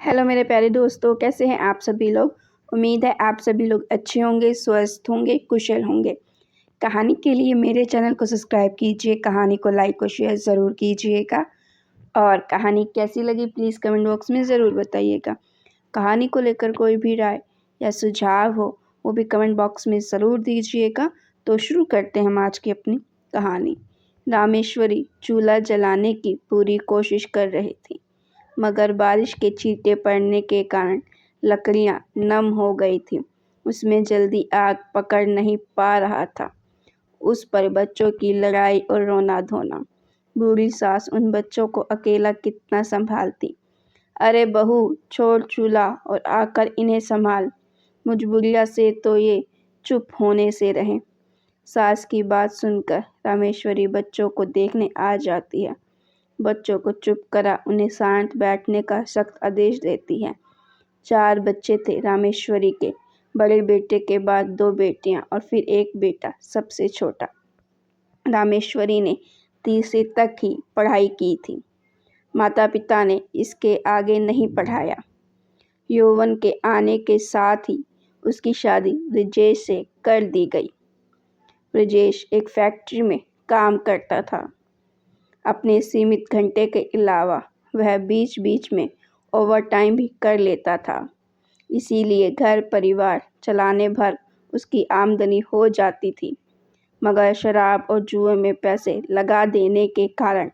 Hello मेरे प्यारे दोस्तों, कैसे हैं आप सभी लोग। उम्मीद है आप सभी लोग अच्छे होंगे, स्वस्थ होंगे, कुशल होंगे। कहानी के लिए मेरे चैनल को सब्सक्राइब कीजिए, कहानी को लाइक और शेयर ज़रूर कीजिएगा और कहानी कैसी लगी प्लीज़ कमेंट बॉक्स में ज़रूर बताइएगा। कहानी को लेकर कोई भी राय या सुझाव हो वो भी कमेंट बॉक्स में ज़रूर दीजिएगा। तो शुरू करते हैं हम आज की अपनी कहानी। रामेश्वरी चूल्हा जलाने की पूरी कोशिश कर रही थी, मगर बारिश के छींटे पड़ने के कारण लकड़ियां नम हो गई थीं। उसमें जल्दी आग पकड़ नहीं पा रहा था। उस पर बच्चों की लड़ाई और रोना धोना। बूढ़ी सास उन बच्चों को अकेला कितना संभालती। अरे बहू, छोड़ चूल्हा और आकर इन्हें संभाल। मुझ बुढ़िया से तो ये चुप होने से रहे। सास की बात सुनकर रामेश्वरी बच्चों को देखने आ जाती है। बच्चों को चुप करा उन्हें शांत बैठने का सख्त आदेश देती है। 4 बच्चे थे रामेश्वरी के। बड़े बेटे के बाद 2 बेटियां और फिर एक बेटा, सबसे छोटा। रामेश्वरी ने तीसरी तक ही पढ़ाई की थी। माता पिता ने इसके आगे नहीं पढ़ाया। यौवन के आने के साथ ही उसकी शादी ब्रजेश से कर दी गई। ब्रजेश एक फैक्ट्री में काम करता था। अपने सीमित घंटे के अलावा वह बीच बीच में ओवरटाइम भी कर लेता था। इसीलिए घर परिवार चलाने भर उसकी आमदनी हो जाती थी, मगर शराब और जुए में पैसे लगा देने के कारण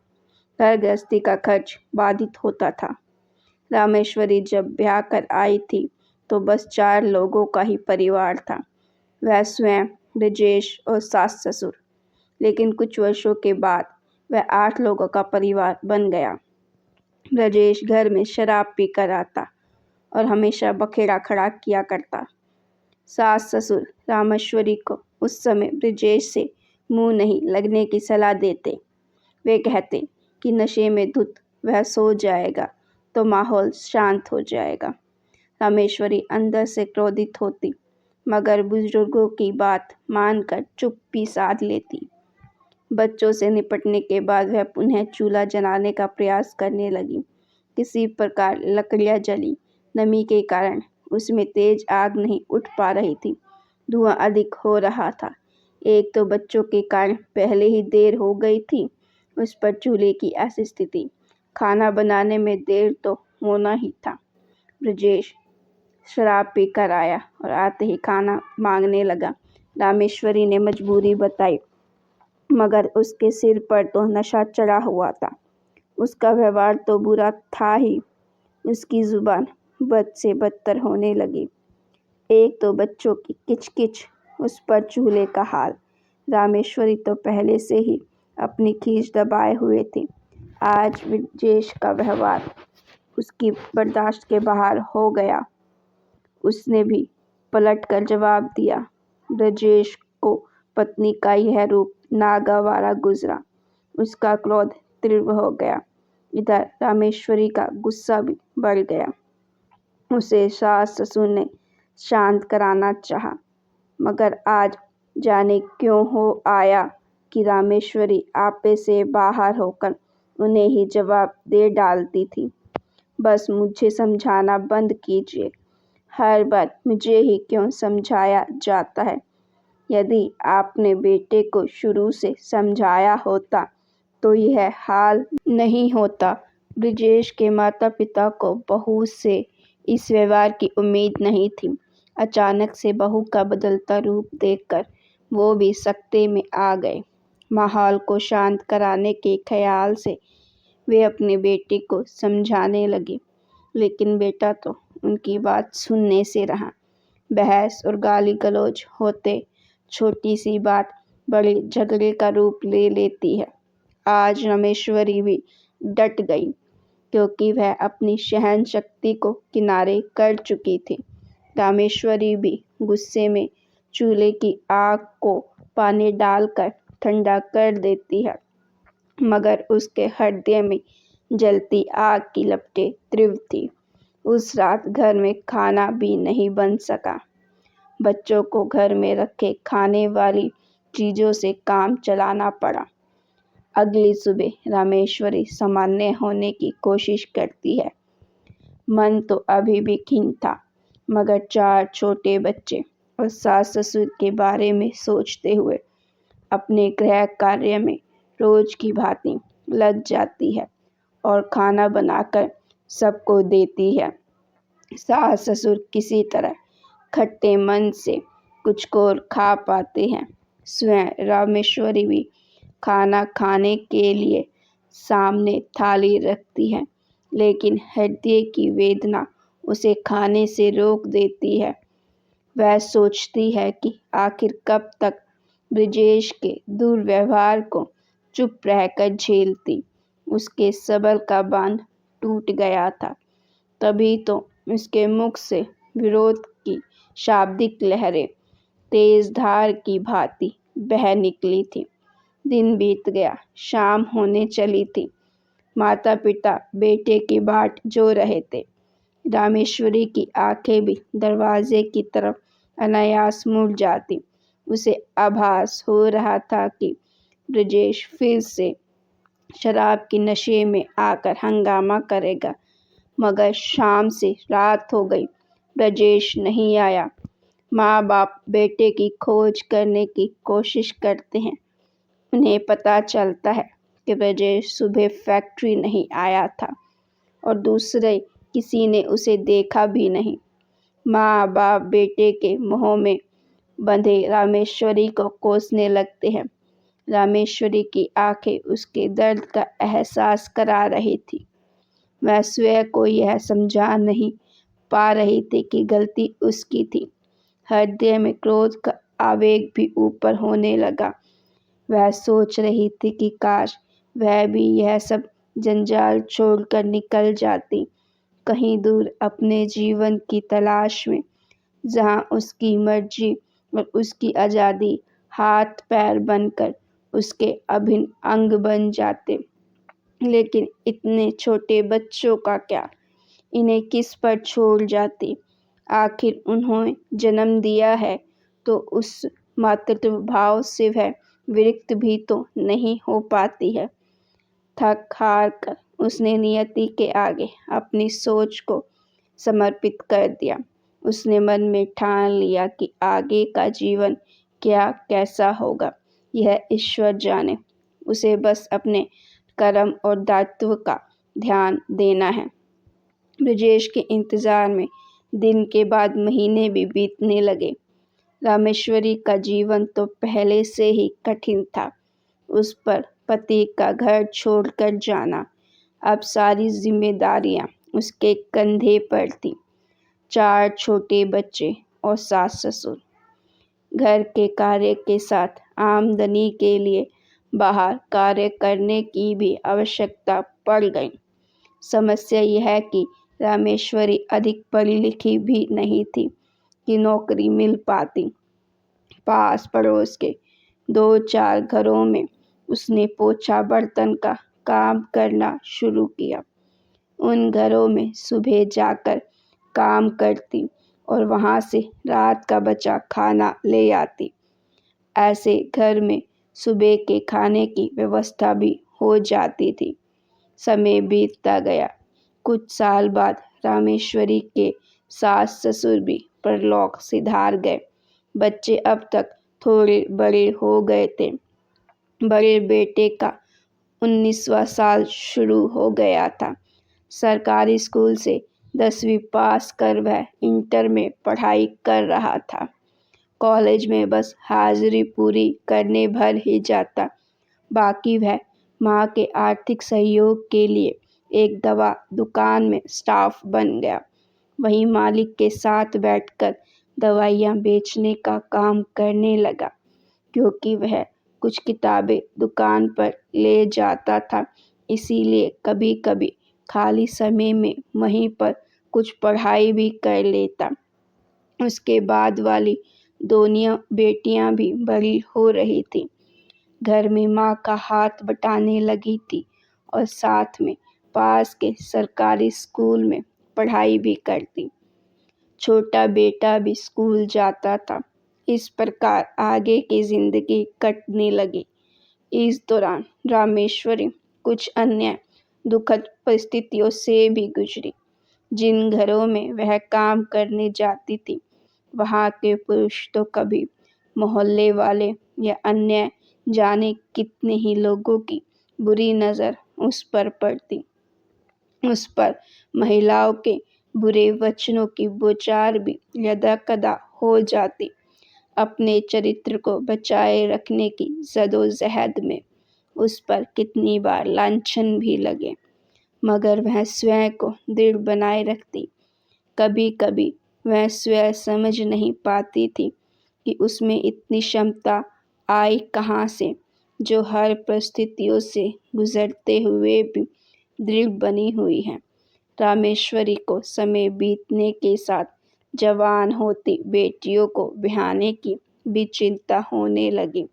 घर गृहस्थी का खर्च बाधित होता था। रामेश्वरी जब ब्याह कर आई थी तो बस 4 लोगों का ही परिवार था, वह स्वयं, ब्रजेश और सास ससुर। लेकिन कुछ वर्षों के बाद वह 8 लोगों का परिवार बन गया। ब्रजेश घर में शराब पीकर आता और हमेशा बखेड़ा खड़ा किया करता। सास ससुर रामेश्वरी को उस समय ब्रजेश से मुंह नहीं लगने की सलाह देते। वे कहते कि नशे में धुत वह सो जाएगा तो माहौल शांत हो जाएगा। रामेश्वरी अंदर से क्रोधित होती, मगर बुजुर्गों की बात मानकर चुप्पी साध लेती। बच्चों से निपटने के बाद वह पुनः चूल्हा जलाने का प्रयास करने लगी। किसी प्रकार लकड़ियां जली। नमी के कारण उसमें तेज आग नहीं उठ पा रही थी। धुआं अधिक हो रहा था। एक तो बच्चों के कारण पहले ही देर हो गई थी, उस पर चूल्हे की ऐसी स्थिति। खाना बनाने में देर तो होना ही था। ब्रजेश शराब पीकर आया और आते ही खाना मांगने लगा। रामेश्वरी ने मजबूरी बताई, मगर उसके सिर पर तो नशा चढ़ा हुआ था। उसका व्यवहार तो बुरा था ही, उसकी जुबान बद से बदतर होने लगी। एक तो बच्चों की किचकिच, उस पर चूल्हे का हाल। रामेश्वरी तो पहले से ही अपनी खींच दबाए हुए थी। आज ब्रजेश का व्यवहार उसकी बर्दाश्त के बाहर हो गया। उसने भी पलट कर जवाब दिया। ब्रजेश को पत्नी का यह रूप नागवारा गुजरा। उसका क्रोध तीव्र हो गया। इधर रामेश्वरी का गुस्सा भी बढ़ गया। उसे सास ससुर ने शांत कराना चाहा, मगर आज जाने क्यों हो आया कि रामेश्वरी आपे से बाहर होकर उन्हें ही जवाब दे डालती थी। बस मुझे समझाना बंद कीजिए। हर बार मुझे ही क्यों समझाया जाता है। यदि आपने बेटे को शुरू से समझाया होता तो यह हाल नहीं होता। ब्रजेश के माता पिता को बहू से इस व्यवहार की उम्मीद नहीं थी। अचानक से बहू का बदलता रूप देखकर वो भी सकते में आ गए। माहौल को शांत कराने के ख्याल से वे अपने बेटे को समझाने लगे, लेकिन बेटा तो उनकी बात सुनने से रहा। बहस और गाली गलौज होते छोटी सी बात बड़े झगड़े का रूप ले लेती है। आज रामेश्वरी भी डट गई, क्योंकि वह अपनी सहन शक्ति को किनारे कर चुकी थी। रामेश्वरी भी गुस्से में चूल्हे की आग को पानी डालकर ठंडा कर देती है, मगर उसके हृदय में जलती आग की लपटें तीव्र थी। उस रात घर में खाना भी नहीं बन सका। बच्चों को घर में रखे खाने वाली चीज़ों से काम चलाना पड़ा। अगली सुबह रामेश्वरी सामान्य होने की कोशिश करती है, मन तो अभी भी खिन्न था, मगर 4 छोटे बच्चे और सास ससुर के बारे में सोचते हुए अपने गृह कार्य में रोज की भांति लग जाती है और खाना बनाकर सबको देती है। सास ससुर किसी तरह खट्टे मन से कुछ और खा पाते हैं। स्वयं रामेश्वरी भी खाना खाने के लिए सामने थाली रखती है, लेकिन हृदय की वेदना उसे खाने से रोक देती है। वह सोचती है कि आखिर कब तक ब्रिजेश के दुर्व्यवहार को चुप रहकर झेलती। उसके सब्र का बांध टूट गया था, तभी तो उसके मुख से विरोध की शाब्दिक लहरें तेज धार की भांति बह निकली थी। दिन बीत गया, शाम होने चली थी। माता पिता बेटे की बाट जो रहे थे। रामेश्वरी की आंखें भी दरवाजे की तरफ अनायास मुड़ जाती। उसे आभास हो रहा था कि ब्रजेश फिर से शराब के नशे में आकर हंगामा करेगा, मगर शाम से रात हो गई, ब्रजेश नहीं आया। माँ बाप बेटे की खोज करने की कोशिश करते हैं। उन्हें पता चलता है कि ब्रजेश सुबह फैक्ट्री नहीं आया था और दूसरे किसी ने उसे देखा भी नहीं। माँ बाप बेटे के मोह में बंधे रामेश्वरी को कोसने लगते हैं। रामेश्वरी की आंखें उसके दर्द का एहसास करा रही थी। वह स्वयं को यह समझा नहीं पा रही थी कि गलती उसकी थी। हृदय में क्रोध का आवेग भी ऊपर होने लगा। वह सोच रही थी कि काश वह भी यह सब जंजाल छोड़कर निकल जाती, कहीं दूर अपने जीवन की तलाश में, जहां उसकी मर्जी और उसकी आज़ादी हाथ पैर बनकर उसके अभिन्न अंग बन जाते। लेकिन इतने छोटे बच्चों का क्या, इन्हें किस पर छोड़ जाती। आखिर उन्होंने जन्म दिया है तो उस मातृत्व भाव से वह विरक्त भी तो नहीं हो पाती है। थक हार कर उसने नियति के आगे अपनी सोच को समर्पित कर दिया। उसने मन में ठान लिया कि आगे का जीवन क्या कैसा होगा यह ईश्वर जाने। उसे बस अपने कर्म और दायित्व का ध्यान देना है। ब्रजेश के इंतजार में दिन के बाद महीने भी बीतने लगे। रामेश्वरी का जीवन तो पहले से ही कठिन था। उस पर पति का घर छोड़कर जाना, अब सारी जिम्मेदारियां उसके कंधे पर थी। 4 छोटे बच्चे और सास ससुर। घर के कार्य के साथ आमदनी के लिए बाहर कार्य करने की भी आवश्यकता पड़ गई। समस्या यह है कि रामेश्वरी अधिक पढ़ी लिखी भी नहीं थी कि नौकरी मिल पाती। पास पड़ोस के 2-4 घरों में उसने पोछा बर्तन का काम करना शुरू किया। उन घरों में सुबह जाकर काम करती और वहां से रात का बचा खाना ले आती। ऐसे घर में सुबह के खाने की व्यवस्था भी हो जाती थी। समय बीतता गया। कुछ साल बाद रामेश्वरी के सास ससुर भी परलोक सिधार गए। बच्चे अब तक थोड़े बड़े हो गए थे। बड़े बेटे का 19वां साल शुरू हो गया था। सरकारी स्कूल से 10वीं पास कर वह इंटर में पढ़ाई कर रहा था। कॉलेज में बस हाजिरी पूरी करने भर ही जाता, बाकी वह माँ के आर्थिक सहयोग के लिए एक दवा दुकान में स्टाफ बन गया। वहीं मालिक के साथ बैठकर दवाइयाँ बेचने का काम करने लगा, क्योंकि वह कुछ किताबें दुकान पर ले जाता था, इसीलिए कभी कभी खाली समय में वहीं पर कुछ पढ़ाई भी कर लेता। उसके बाद वाली दोनों बेटियां भी बड़ी हो रही थी। घर में माँ का हाथ बटाने लगी थी और साथ में पास के सरकारी स्कूल में पढ़ाई भी करती। छोटा बेटा भी स्कूल जाता था। इस प्रकार आगे की जिंदगी कटने लगी। इस दौरान रामेश्वरी कुछ अन्य दुखद परिस्थितियों से भी गुजरी। जिन घरों में वह काम करने जाती थी, वहाँ के पुरुष तो कभी मोहल्ले वाले या अन्य जाने कितने ही लोगों की बुरी नज़र उस पर पड़ती। उस पर महिलाओं के बुरे वचनों की बौछार भी यदाकदा हो जाती। अपने चरित्र को बचाए रखने की जद्दोजहद में उस पर कितनी बार लांछन भी लगे, मगर वह स्वयं को दृढ़ बनाए रखती। कभी कभी वह स्वयं समझ नहीं पाती थी कि उसमें इतनी क्षमता आई कहाँ से, जो हर परिस्थितियों से गुजरते हुए भी दृढ़ बनी हुई है। रामेश्वरी को समय बीतने के साथ जवान होती बेटियों को ब्याहने की भी चिंता होने लगी।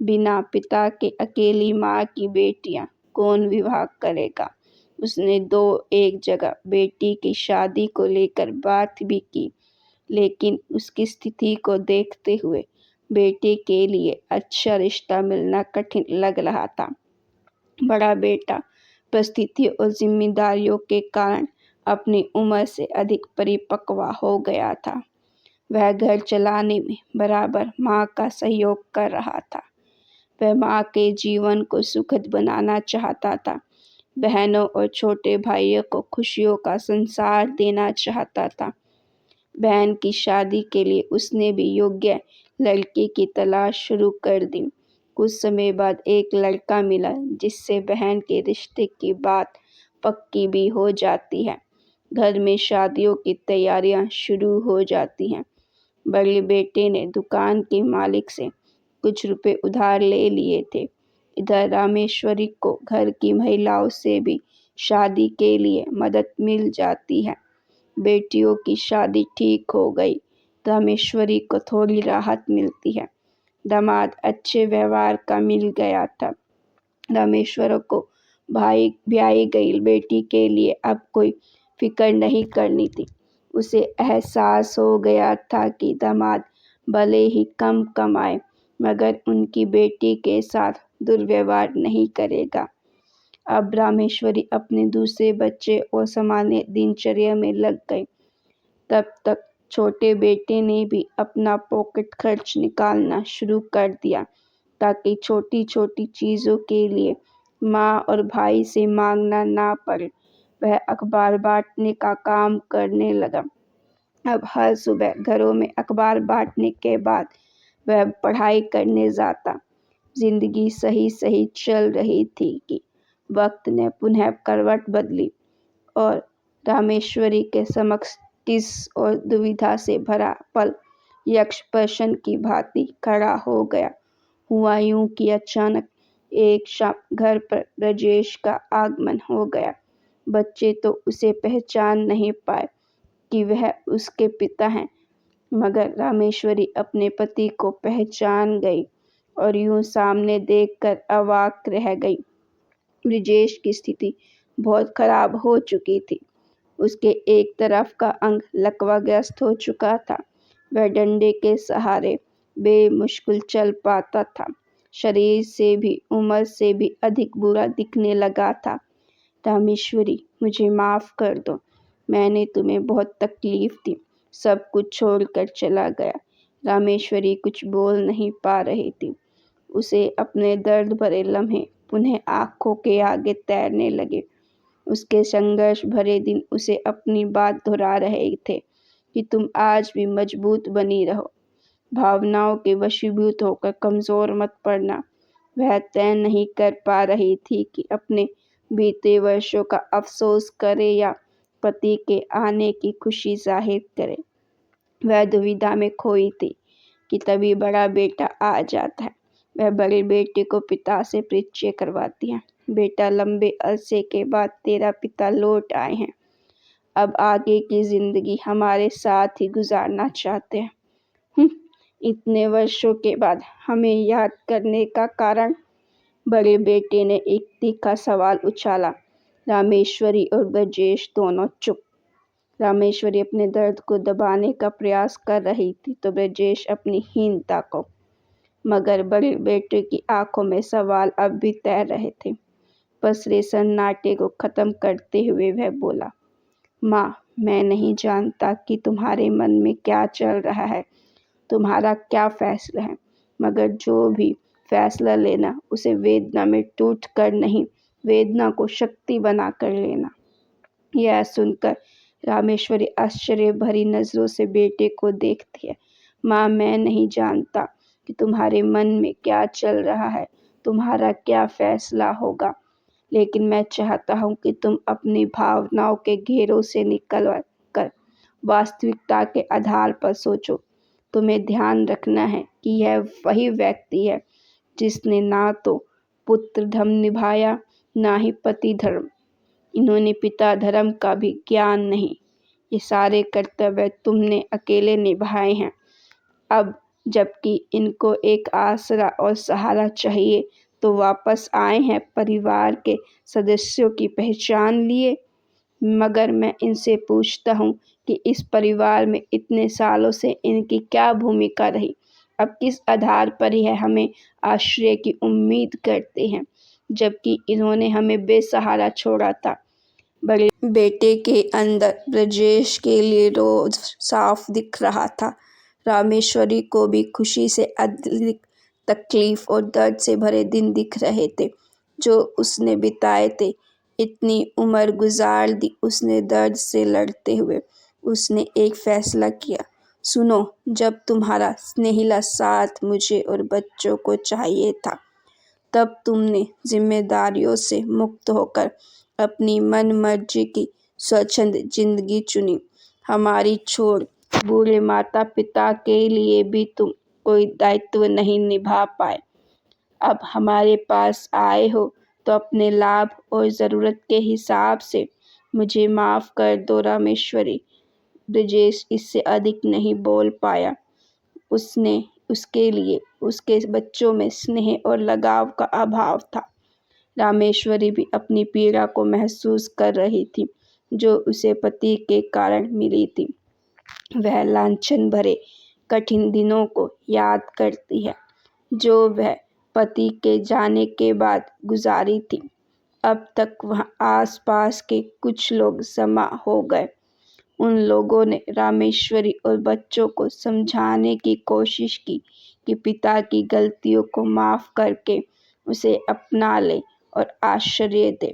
बिना पिता के अकेली माँ की बेटियां कौन विवाह करेगा। उसने 2-1 जगह बेटी की शादी को लेकर बात भी की, लेकिन उसकी स्थिति को देखते हुए बेटे के लिए अच्छा रिश्ता मिलना कठिन लग रहा था। बड़ा बेटा परिस्थितियों और जिम्मेदारियों के कारण अपनी उम्र से अधिक परिपक्व हो गया था। वह घर चलाने में बराबर माँ का सहयोग कर रहा था। वह माँ के जीवन को सुखद बनाना चाहता था। बहनों और छोटे भाइयों को खुशियों का संसार देना चाहता था। बहन की शादी के लिए उसने भी योग्य लड़के की तलाश शुरू कर दी। कुछ समय बाद एक लड़का मिला जिससे बहन के रिश्ते की बात पक्की भी हो जाती है। घर में शादियों की तैयारियां शुरू हो जाती हैं। बड़े बेटे ने दुकान के मालिक से कुछ रुपए उधार ले लिए थे। इधर रामेश्वरी को घर की महिलाओं से भी शादी के लिए मदद मिल जाती है। बेटियों की शादी ठीक हो गई। रामेश्वरी को थोड़ी राहत मिलती है। दामाद अच्छे व्यवहार का मिल गया था। रामेश्वर को ब्याही गई बेटी के लिए अब कोई फिक्र नहीं करनी थी। उसे एहसास हो गया था कि दामाद भले ही कम कमाए, मगर उनकी बेटी के साथ दुर्व्यवहार नहीं करेगा। अब रामेश्वरी अपने दूसरे बच्चे और सामान्य दिनचर्या में लग गई। तब तक छोटे बेटे ने भी अपना पॉकेट खर्च निकालना शुरू कर दिया, ताकि छोटी छोटी चीज़ों के लिए माँ और भाई से मांगना ना पड़े। वह अखबार बांटने का काम करने लगा। अब हर सुबह घरों में अखबार बांटने के बाद वह पढ़ाई करने जाता। जिंदगी सही सही चल रही थी कि वक्त ने पुनः करवट बदली और रामेश्वरी के समक्ष किस और दुविधा से भरा पल यक्ष प्रश्न की भांति खड़ा हो गया। हुआ यूं कि अचानक एक शाम घर पर राजेश का आगमन हो गया। बच्चे तो उसे पहचान नहीं पाए कि वह उसके पिता हैं, मगर रामेश्वरी अपने पति को पहचान गई और यूं सामने देखकर अवाक रह गई। ब्रिजेश की स्थिति बहुत खराब हो चुकी थी। उसके एक तरफ का अंग लकवाग्रस्त हो चुका था। वह डंडे के सहारे बेमुश्किल चल पाता था। शरीर से भी उम्र से भी अधिक बुरा दिखने लगा था। रामेश्वरी, मुझे माफ़ कर दो। मैंने तुम्हें बहुत तकलीफ दी। सब कुछ छोड़कर चला गया। रामेश्वरी कुछ बोल नहीं पा रही थी। उसे अपने दर्द भरे लम्हे पुनः आंखों के आगे तैरने लगे। उसके संघर्ष भरे दिन उसे अपनी बात दोहरा रहे थे कि तुम आज भी मजबूत बनी रहो। भावनाओं के वशीभूत होकर कमज़ोर मत पड़ना। वह तय नहीं कर पा रही थी कि अपने बीते वर्षों का अफसोस करे या पति के आने की खुशी जाहिर करे। वह दुविधा में खोई थी कि तभी बड़ा बेटा आ जाता है। वह बड़े बेटे को पिता से परिचय करवाती है। बेटा, लंबे अरसे के बाद तेरा पिता लौट आए हैं। अब आगे की जिंदगी हमारे साथ ही गुजारना चाहते हैं। इतने वर्षों के बाद हमें याद करने का कारण? बड़े बेटे ने एक तीखा सवाल उछाला। रामेश्वरी और ब्रजेश दोनों चुप। रामेश्वरी अपने दर्द को दबाने का प्रयास कर रही थी तो ब्रजेश अपनी हीनता को, मगर बड़े बेटे की आंखों में सवाल अब भी तैर रहे थे। पसरे सन्नाटे को खत्म करते हुए वह बोला, माँ, मैं नहीं जानता कि तुम्हारे मन में क्या चल रहा है, तुम्हारा क्या फैसला है, मगर जो भी फैसला लेना उसे वेदना में टूट कर नहीं, वेदना को शक्ति बना कर लेना। यह सुनकर रामेश्वरी आश्चर्य भरी नजरों से बेटे को देखती है। माँ, मैं नहीं जानता कि तुम्हारे मन में क्या चल रहा है, तुम्हारा क्या फैसला होगा, लेकिन मैं चाहता हूँ कि तुम अपनी भावनाओं के घेरों से निकल कर वास्तविकता के आधार पर सोचो। तुम्हें ध्यान रखना है कि यह वही व्यक्ति है जिसने ना तो पुत्र धर्म निभाया, ना ही पति धर्म। इन्होंने पिता धर्म का भी ज्ञान नहीं। ये सारे कर्तव्य तुमने अकेले निभाए हैं। अब जबकि इनको एक आसरा और सहारा चाहिए, तो वापस आए हैं परिवार के सदस्यों की पहचान लिए। मगर मैं इनसे पूछता हूँ कि इस परिवार में इतने सालों से इनकी क्या भूमिका रही। अब किस आधार पर यह हमें आश्रय की उम्मीद करते हैं, जबकि इन्होंने हमें बेसहारा छोड़ा था। बड़े बेटे के अंदर ब्रजेश के लिए रोज साफ दिख रहा था। रामेश्वरी को भी खुशी से अधिक तकलीफ और दर्द से भरे दिन दिख रहे थे जो उसने बिताए थे। इतनी उम्र गुजार दी उसने दर्द से लड़ते हुए। उसने एक फैसला किया, सुनो, जब तुम्हारा स्नेहिला साथ मुझे और बच्चों को चाहिए था, तब तुमने जिम्मेदारियों से मुक्त होकर अपनी मन मर्जी की स्वच्छंद जिंदगी चुनी। हमारी छोड़ बूढ़े माता पिता के लिए भी तुम कोई दायित्व नहीं निभा पाए। अब हमारे पास आए हो तो अपने लाभ और ज़रूरत के हिसाब से मुझे माफ़ कर दो रामेश्वरी। ब्रजेश इससे अधिक नहीं बोल पाया। उसके लिए उसके बच्चों में स्नेह और लगाव का अभाव था। रामेश्वरी भी अपनी पीड़ा को महसूस कर रही थी जो उसे पति के कारण मिली थी। वह लांछन भरे कठिन दिनों को याद करती है जो वह पति के जाने के बाद गुजारी थी। अब तक वहाँ आसपास के कुछ लोग जमा हो गए। उन लोगों ने रामेश्वरी और बच्चों को समझाने की कोशिश की कि पिता की गलतियों को माफ़ करके उसे अपना ले और आश्रय दे।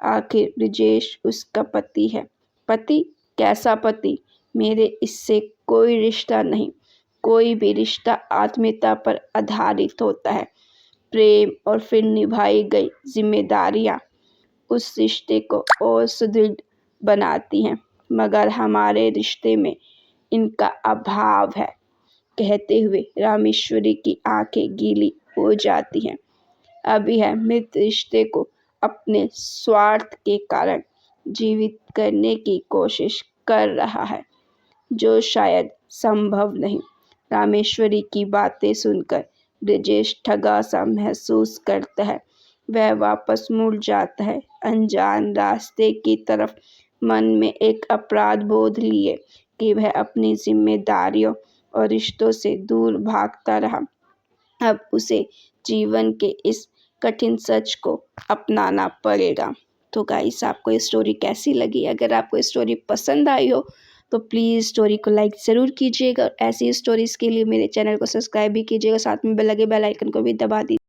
आखिर ब्रजेश उसका पति है। पति? कैसा पति? मेरे इससे कोई रिश्ता नहीं। कोई भी रिश्ता आत्मीयता पर आधारित होता है, प्रेम और फिर निभाई गई जिम्मेदारियां उस रिश्ते को और सुदृढ़ बनाती हैं, मगर हमारे रिश्ते में इनका अभाव है। कहते हुए रामेश्वरी की आंखें गीली हो जाती हैं। अब यह मृत रिश्ते को अपने स्वार्थ के कारण जीवित करने की कोशिश कर रहा है, जो शायद संभव नहीं। रामेश्वरी की बातें सुनकर ब्रजेश ठगा सा महसूस करता है। वह वापस मुड़ जाता है अनजान रास्ते की तरफ, मन में एक अपराध बोध लिए कि वह अपनी जिम्मेदारियों और रिश्तों से दूर भागता रहा। अब उसे जीवन के इस कठिन सच को अपनाना पड़ेगा। तो गाइस, आपको ये स्टोरी कैसी लगी? अगर आपको ये स्टोरी पसंद आई हो तो प्लीज़ स्टोरी को लाइक ज़रूर कीजिएगा और ऐसी स्टोरीज़ के लिए मेरे चैनल को सब्सक्राइब भी कीजिएगा। साथ में लगे बेल आइकन को भी दबा दीजिए।